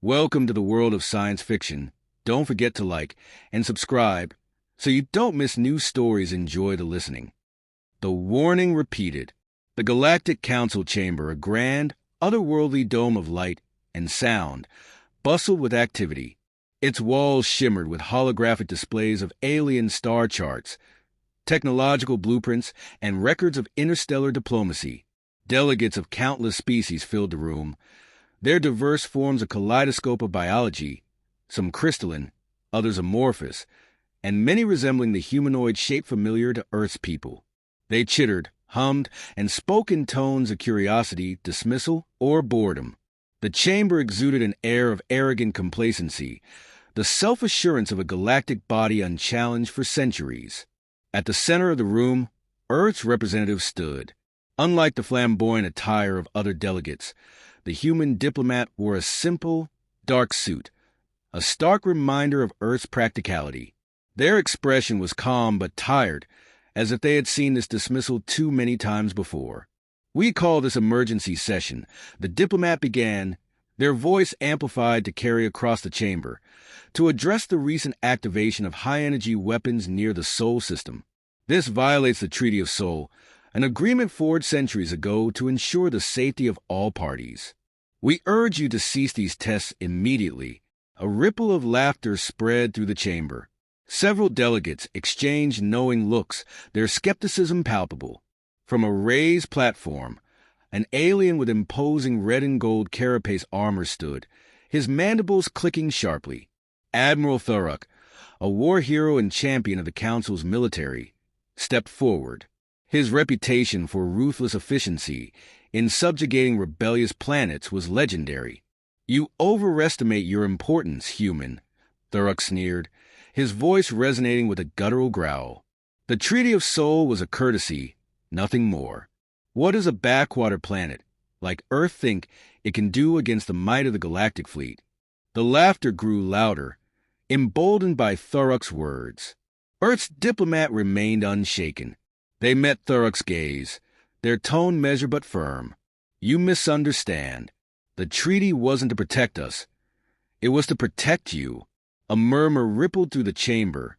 Welcome to the world of science fiction. Don't forget to like and subscribe so you don't miss new stories. Enjoy the listening. The warning repeated. The Galactic Council Chamber, a grand, otherworldly dome of light and sound, bustled with activity. Its walls shimmered with holographic displays of alien star charts, technological blueprints, and records of interstellar diplomacy. Delegates of countless species filled the room, their diverse forms a kaleidoscope of biology, some crystalline, others amorphous, and many resembling the humanoid shape familiar to Earth's people. They chittered, hummed, and spoke in tones of curiosity, dismissal, or boredom. The chamber exuded an air of arrogant complacency, the self-assurance of a galactic body unchallenged for centuries. At the center of the room, Earth's representative stood. Unlike the flamboyant attire of other delegates, the human diplomat wore a simple, dark suit, a stark reminder of Earth's practicality. Their expression was calm but tired, as if they had seen this dismissal too many times before. "We call this emergency session," the diplomat began, their voice amplified to carry across the chamber, "to address the recent activation of high-energy weapons near the Sol system. This violates the Treaty of Sol, an agreement forged centuries ago to ensure the safety of all parties. We urge you to cease these tests immediately." A ripple of laughter spread through the chamber. Several delegates exchanged knowing looks, their skepticism palpable. From a raised platform, an alien with imposing red and gold carapace armor stood, his mandibles clicking sharply. Admiral Thurrock, a war hero and champion of the Council's military, stepped forward. His reputation for ruthless efficiency in subjugating rebellious planets was legendary. "You overestimate your importance, human," Thurrock sneered, his voice resonating with a guttural growl. "The Treaty of Sol was a courtesy, nothing more. What does a backwater planet like Earth think it can do against the might of the Galactic Fleet?" The laughter grew louder, emboldened by Thurrock's words. Earth's diplomat remained unshaken. They met Thurrock's gaze, their tone measured but firm. "You misunderstand. The treaty wasn't to protect us. It was to protect you." A murmur rippled through the chamber,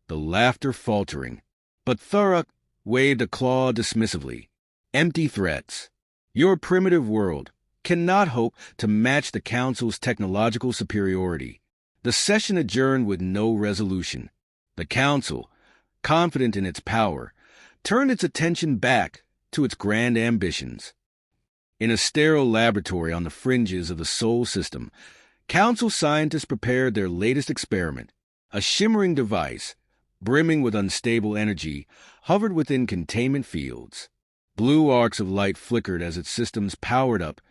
the laughter faltering. But Thurrock waved a claw dismissively. "Empty threats. Your primitive world cannot hope to match the Council's technological superiority." The session adjourned with no resolution. The Council, confident in its power, turned its attention back to its grand ambitions. In a sterile laboratory on the fringes of the Sol system, Council scientists prepared their latest experiment. A shimmering device, brimming with unstable energy, hovered within containment fields. Blue arcs of light flickered as its systems powered up,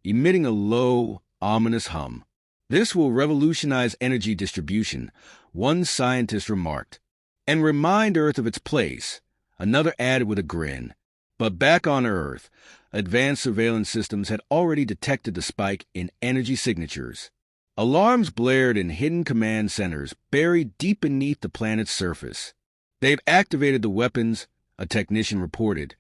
emitting a low, ominous hum. "This will revolutionize energy distribution," one scientist remarked, "and remind Earth of its place," another added with a grin. But back on Earth, advanced surveillance systems had already detected the spike in energy signatures. Alarms blared in hidden command centers buried deep beneath the planet's surface. "They've activated the weapons," a technician reported,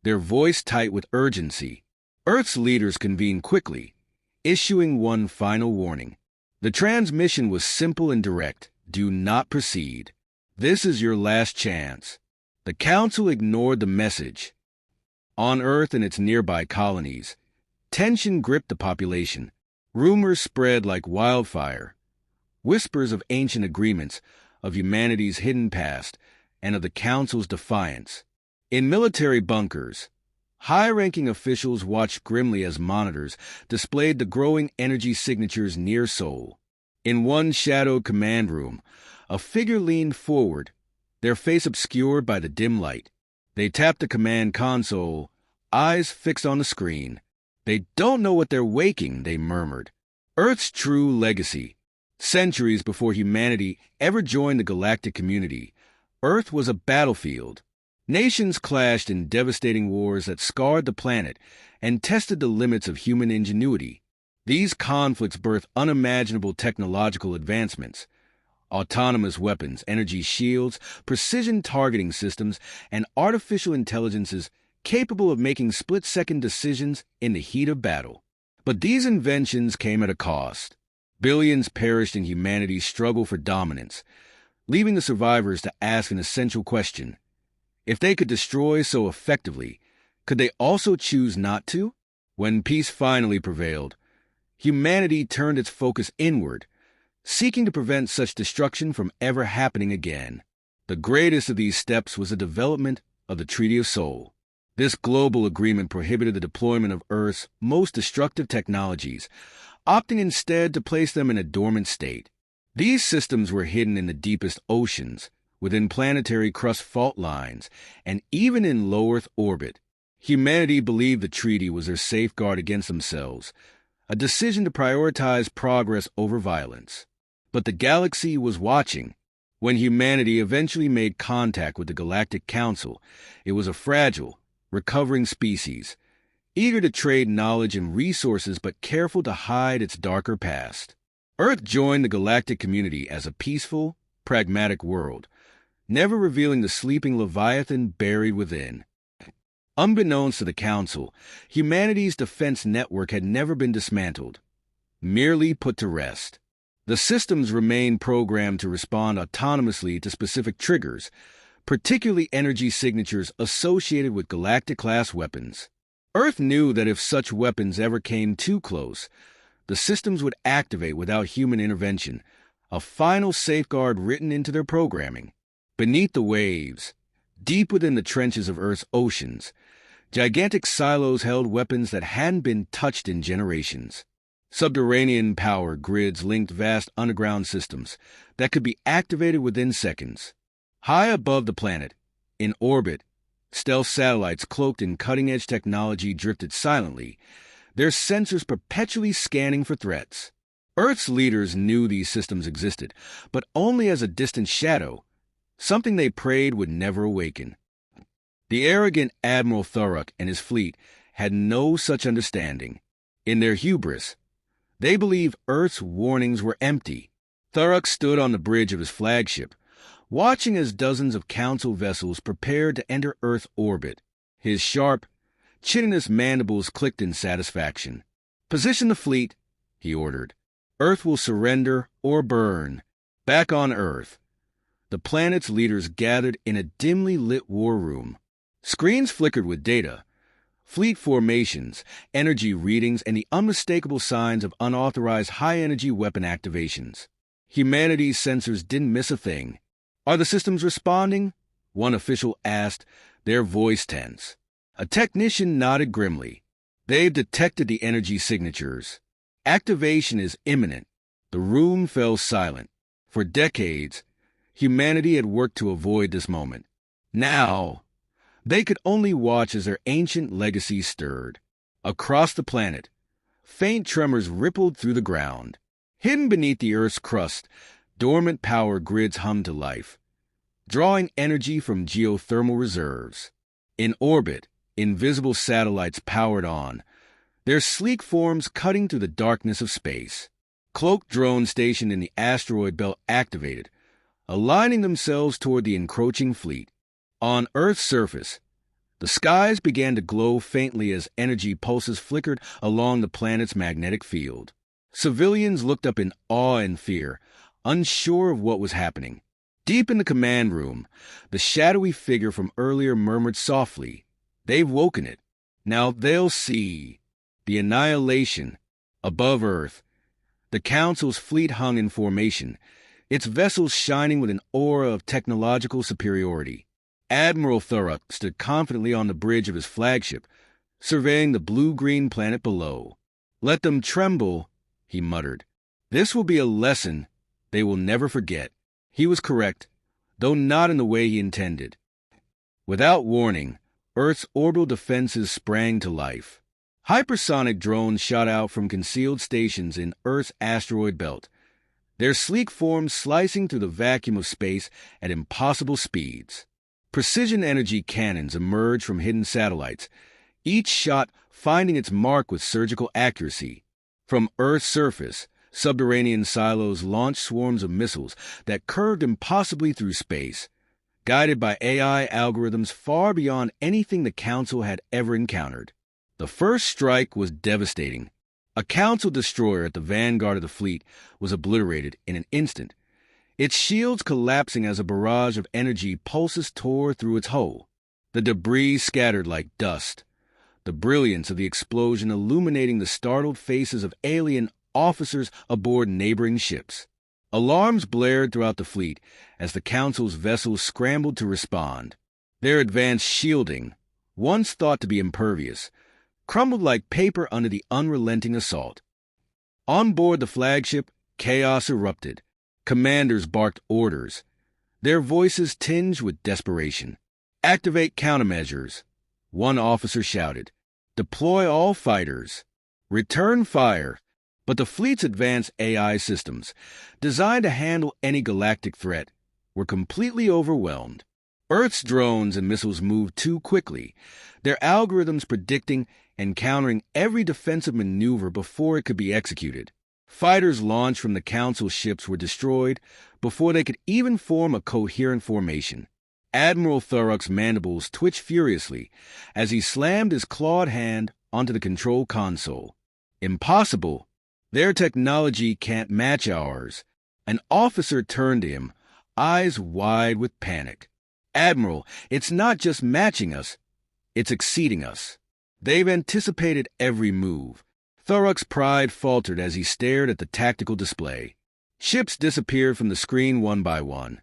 their voice tight with urgency. Earth's leaders convened quickly, issuing one final warning. The transmission was simple and direct. "Do not proceed. This is your last chance." The Council ignored the message. On Earth and its nearby colonies, tension gripped the population. Rumors spread like wildfire. Whispers of ancient agreements, of humanity's hidden past, and of the Council's defiance. In military bunkers, high-ranking officials watched grimly as monitors displayed the growing energy signatures near Sol. In one shadowed command room, a figure leaned forward, their face obscured by the dim light. They tapped the command console, eyes fixed on the screen. "They don't know what they're waking," they murmured. Earth's true legacy. Centuries before humanity ever joined the galactic community, Earth was a battlefield. Nations clashed in devastating wars that scarred the planet and tested the limits of human ingenuity. These conflicts birthed unimaginable technological advancements. Autonomous weapons, energy shields, precision targeting systems, and artificial intelligences capable of making split-second decisions in the heat of battle. But these inventions came at a cost. Billions perished in humanity's struggle for dominance, leaving the survivors to ask an essential question. If they could destroy so effectively, could they also choose not to? When peace finally prevailed, humanity turned its focus inward, seeking to prevent such destruction from ever happening again. The greatest of these steps was the development of the Treaty of Seoul. This global agreement prohibited the deployment of Earth's most destructive technologies, opting instead to place them in a dormant state. These systems were hidden in the deepest oceans, within planetary crust fault lines, and even in low Earth orbit. Humanity believed the treaty was their safeguard against themselves, a decision to prioritize progress over violence. But the galaxy was watching. When humanity eventually made contact with the Galactic Council, it was a fragile, recovering species, eager to trade knowledge and resources but careful to hide its darker past. Earth joined the galactic community as a peaceful, pragmatic world, never revealing the sleeping Leviathan buried within. Unbeknownst to the Council, humanity's defense network had never been dismantled, merely put to rest. The systems remained programmed to respond autonomously to specific triggers, particularly energy signatures associated with Galactic-class weapons. Earth knew that if such weapons ever came too close, the systems would activate without human intervention, a final safeguard written into their programming. Beneath the waves, deep within the trenches of Earth's oceans, gigantic silos held weapons that hadn't been touched in generations. Subterranean power grids linked vast underground systems that could be activated within seconds. High above the planet, in orbit, stealth satellites cloaked in cutting-edge technology drifted silently, their sensors perpetually scanning for threats. Earth's leaders knew these systems existed, but only as a distant shadow, something they prayed would never awaken. The arrogant Admiral Thurrock and his fleet had no such understanding. In their hubris, they believed Earth's warnings were empty. Thurrock stood on the bridge of his flagship, watching as dozens of Council vessels prepared to enter Earth orbit. His sharp, chitinous mandibles clicked in satisfaction. "Position the fleet," he ordered. "Earth will surrender or burn." Back on Earth, the planet's leaders gathered in a dimly lit war room. Screens flickered with data, fleet formations, energy readings, and the unmistakable signs of unauthorized high-energy weapon activations. Humanity's sensors didn't miss a thing. "Are the systems responding?" one official asked, their voice tense. A technician nodded grimly. "They've detected the energy signatures. Activation is imminent." The room fell silent. For decades, humanity had worked to avoid this moment. Now, they could only watch as their ancient legacy stirred. Across the planet, faint tremors rippled through the ground. Hidden beneath the Earth's crust, dormant power grids hummed to life, drawing energy from geothermal reserves. In orbit, invisible satellites powered on, their sleek forms cutting through the darkness of space. Cloaked drones stationed in the asteroid belt activated, aligning themselves toward the encroaching fleet. On Earth's surface, the skies began to glow faintly as energy pulses flickered along the planet's magnetic field. Civilians looked up in awe and fear, unsure of what was happening. Deep in the command room, the shadowy figure from earlier murmured softly, "They've woken it. Now they'll see." The annihilation. Above Earth, the Council's fleet hung in formation, its vessels shining with an aura of technological superiority. Admiral Thurrock stood confidently on the bridge of his flagship, surveying the blue-green planet below. "Let them tremble," he muttered. "This will be a lesson they will never forget." He was correct, though not in the way he intended. Without warning, Earth's orbital defenses sprang to life. Hypersonic drones shot out from concealed stations in Earth's asteroid belt, their sleek forms slicing through the vacuum of space at impossible speeds. Precision energy cannons emerged from hidden satellites, each shot finding its mark with surgical accuracy. From Earth's surface, subterranean silos launched swarms of missiles that curved impossibly through space, guided by AI algorithms far beyond anything the Council had ever encountered. The first strike was devastating. A Council destroyer at the vanguard of the fleet was obliterated in an instant, its shields collapsing as a barrage of energy pulses tore through its hull. The debris scattered like dust, the brilliance of the explosion illuminating the startled faces of alien officers aboard neighboring ships. Alarms blared throughout the fleet as the Council's vessels scrambled to respond. Their advanced shielding, once thought to be impervious, crumbled like paper under the unrelenting assault. On board the flagship, chaos erupted. Commanders barked orders, their voices tinged with desperation. "Activate countermeasures," one officer shouted. "Deploy all fighters. Return fire." But the fleet's advanced AI systems, designed to handle any galactic threat, were completely overwhelmed. Earth's drones and missiles moved too quickly, their algorithms predicting and countering every defensive maneuver before it could be executed. Fighters launched from the Council ships were destroyed before they could even form a coherent formation. Admiral Thurrock's mandibles twitched furiously as he slammed his clawed hand onto the control console. "Impossible! Their technology can't match ours." An officer turned to him, eyes wide with panic. "Admiral, it's not just matching us, it's exceeding us. They've anticipated every move." Thurrock's pride faltered as he stared at the tactical display. Ships disappeared from the screen one by one,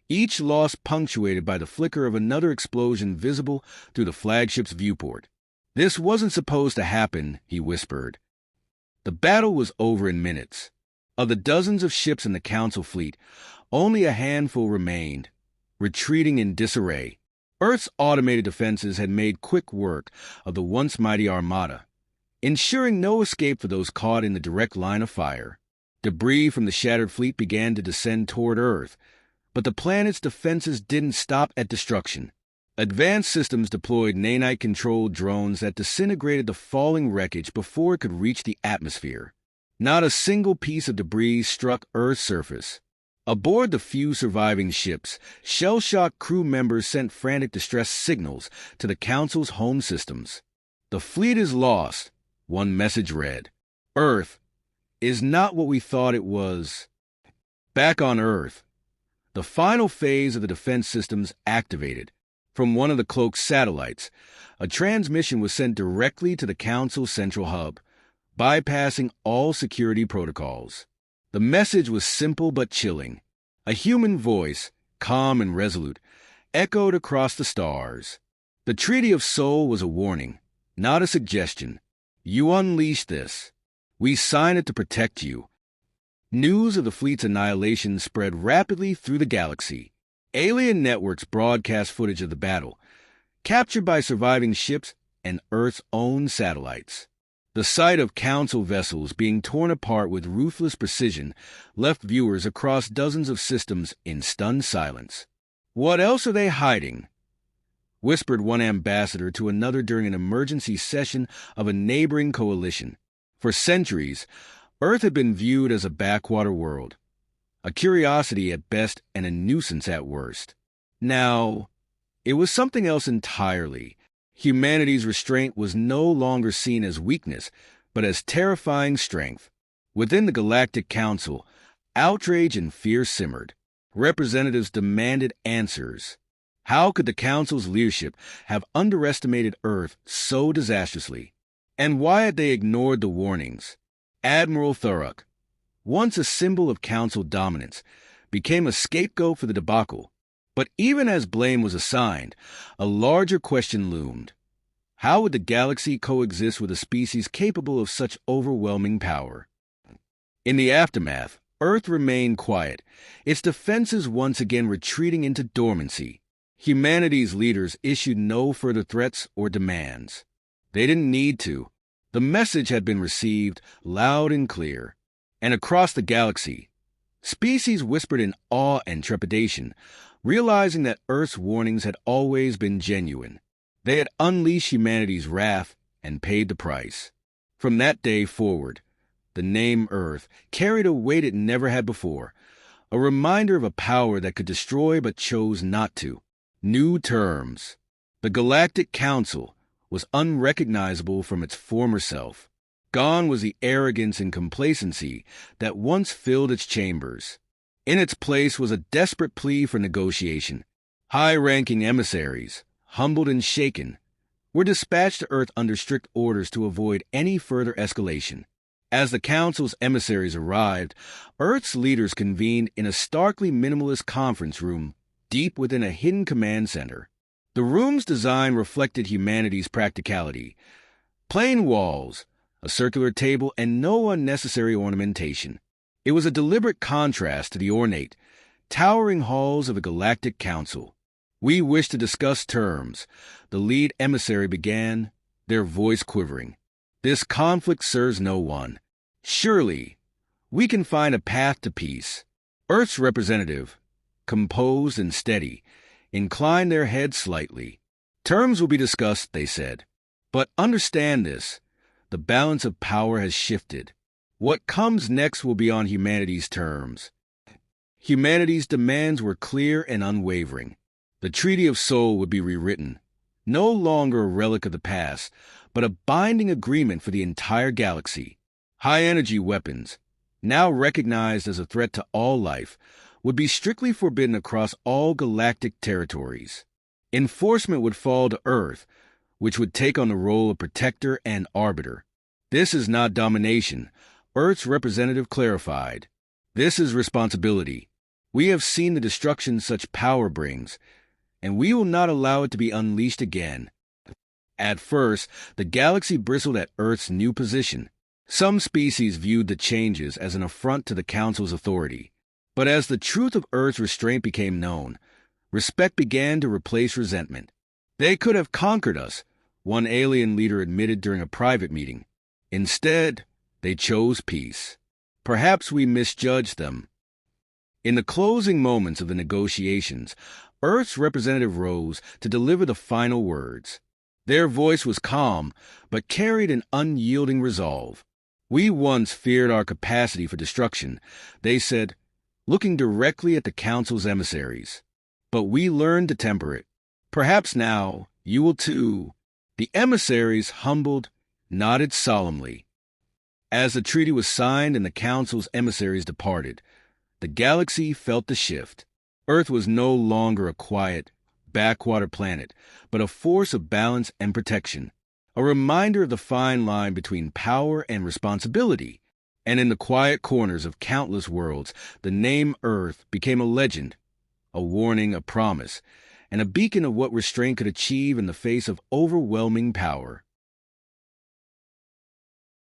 each loss punctuated by the flicker of another explosion visible through the flagship's viewport. "This wasn't supposed to happen," he whispered. The battle was over in minutes. Of the dozens of ships in the Council fleet, only a handful remained, retreating in disarray. Earth's automated defenses had made quick work of the once mighty armada, ensuring no escape for those caught in the direct line of fire. Debris from the shattered fleet began to descend toward Earth, but the planet's defenses didn't stop at destruction. Advanced systems deployed nanite-controlled drones that disintegrated the falling wreckage before it could reach the atmosphere. Not a single piece of debris struck Earth's surface. Aboard the few surviving ships, shell-shocked crew members sent frantic distress signals to the Council's home systems. "The fleet is lost," one message read. "Earth is not what we thought it was." Back on Earth, the final phase of the defense systems activated. From one of the Cloak's satellites, a transmission was sent directly to the Council's central hub, bypassing all security protocols. The message was simple but chilling. A human voice, calm and resolute, echoed across the stars. The Treaty of Soul was a warning, not a suggestion. "You unleash this. We sign it to protect you." News of the fleet's annihilation spread rapidly through the galaxy. Alien networks broadcast footage of the battle, captured by surviving ships and Earth's own satellites. The sight of Council vessels being torn apart with ruthless precision left viewers across dozens of systems in stunned silence. "What else are they hiding?" whispered one ambassador to another during an emergency session of a neighboring coalition. For centuries, Earth had been viewed as a backwater world, a curiosity at best and a nuisance at worst. Now, it was something else entirely. Humanity's restraint was no longer seen as weakness, but as terrifying strength. Within the Galactic Council, outrage and fear simmered. Representatives demanded answers. How could the Council's leadership have underestimated Earth so disastrously? And why had they ignored the warnings? Admiral Thurrock, once a symbol of Council dominance, became a scapegoat for the debacle. But even as blame was assigned, a larger question loomed. How would the galaxy coexist with a species capable of such overwhelming power? In the aftermath, Earth remained quiet, its defenses once again retreating into dormancy. Humanity's leaders issued no further threats or demands. They didn't need to. The message had been received loud and clear. And across the galaxy, species whispered in awe and trepidation, realizing that Earth's warnings had always been genuine. They had unleashed humanity's wrath and paid the price. From that day forward, the name Earth carried a weight it never had before, a reminder of a power that could destroy but chose not to. New terms. The Galactic Council was unrecognizable from its former self. Gone was the arrogance and complacency that once filled its chambers. In its place was a desperate plea for negotiation. High-ranking emissaries, humbled and shaken, were dispatched to Earth under strict orders to avoid any further escalation. As the Council's emissaries arrived, Earth's leaders convened in a starkly minimalist conference room deep within a hidden command center. The room's design reflected humanity's practicality. Plain walls, a circular table, and no unnecessary ornamentation. It was a deliberate contrast to the ornate, towering halls of the Galactic Council. "We wish to discuss terms," the lead emissary began, their voice quivering. "This conflict serves no one. Surely, we can find a path to peace." Earth's representative, composed and steady, inclined their heads slightly. "Terms will be discussed," they said. "But understand this, the balance of power has shifted. What comes next will be on humanity's terms." Humanity's demands were clear and unwavering. The Treaty of Soul would be rewritten, no longer a relic of the past, but a binding agreement for the entire galaxy. High-energy weapons, now recognized as a threat to all life, would be strictly forbidden across all galactic territories. Enforcement would fall to Earth, which would take on the role of protector and arbiter. "This is not domination," Earth's representative clarified. "This is responsibility. We have seen the destruction such power brings, and we will not allow it to be unleashed again." At first, the galaxy bristled at Earth's new position. Some species viewed the changes as an affront to the Council's authority. But as the truth of Earth's restraint became known, respect began to replace resentment. "They could have conquered us," one alien leader admitted during a private meeting. "Instead, they chose peace. Perhaps we misjudged them." In the closing moments of the negotiations, Earth's representative rose to deliver the final words. Their voice was calm, but carried an unyielding resolve. "We once feared our capacity for destruction," they said, looking directly at the Council's emissaries. "But we learned to temper it. Perhaps now you will too." The emissaries, humbled, nodded solemnly. As the treaty was signed and the Council's emissaries departed, the galaxy felt the shift. Earth was no longer a quiet, backwater planet, but a force of balance and protection, a reminder of the fine line between power and responsibility. And in the quiet corners of countless worlds, the name Earth became a legend, a warning, a promise, and a beacon of what restraint could achieve in the face of overwhelming power.